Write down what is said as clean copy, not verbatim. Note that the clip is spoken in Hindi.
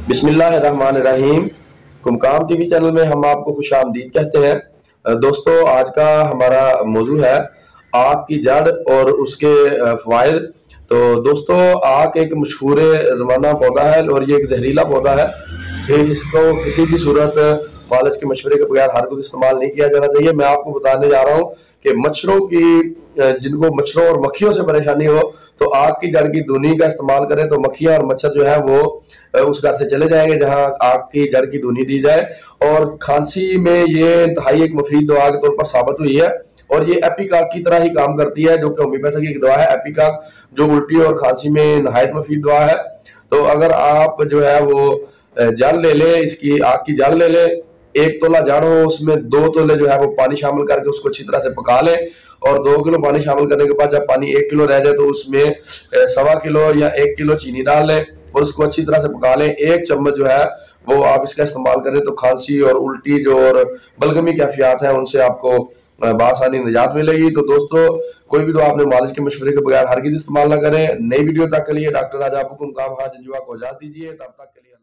बिस्मिल्लाहिर्रहमानिर्रहीम। कुमकाम टीवी चैनल में हम आपको खुशामदीद कहते हैं। दोस्तों, आज का हमारा मौजू है आक की जड़ और उसके फ़वाइद। तो दोस्तों, आक एक मशहूर ज़माना पौधा है और ये एक जहरीला पौधा है कि इसको किसी भी सूरत मालिज के मशवरे के बगैर हरगिज़ इस्तेमाल नहीं किया जाना चाहिए। मैं आपको बताने जा रहा हूँ कि मच्छरों की जिनको मच्छरों और मक्खियों से परेशानी हो तो आग की जड़ की धुनी का इस्तेमाल करें तो मक्खियां और मच्छर जो है वो उस घर से चले जाएंगे जहां आग की जड़ की धुनी दी जाए। और खांसी में ये इंतहाई एक मुफीद दवा के तौर पर साबित हुई है और ये एपिकाक की तरह ही काम करती है, जो कि होम्योपैथी की दवा है एपिकाक, जो उल्टी और खांसी में नहायत मुफीद दवा है। तो अगर आप जो है वो जड़ ले ले, इसकी आग की जड़ ले ले, 1 तोला जड़ हो उसमें 2 तोले जो है वो पानी शामिल करके उसको अच्छी तरह से पका लें। और 2 किलो पानी शामिल करने के बाद जब पानी 1 किलो रह जाए तो उसमें 1.25 किलो या 1 किलो चीनी डाल लें और उसको अच्छी तरह से पका लें। 1 चम्मच जो है वो आप इसका इस्तेमाल करें तो खांसी और उल्टी जो और बलगमी कैफियत हैं उनसे आपको बासानी निजात मिलेगी। तो दोस्तों, कोई भी दवा आपने मालिश के मशवरे के बगैर हरगिज इस्तेमाल ना करें। नई वीडियो तक के लिए डॉक्टर राजा आपको काम जंजुआ को इजाजत दीजिए। तब तक के लिए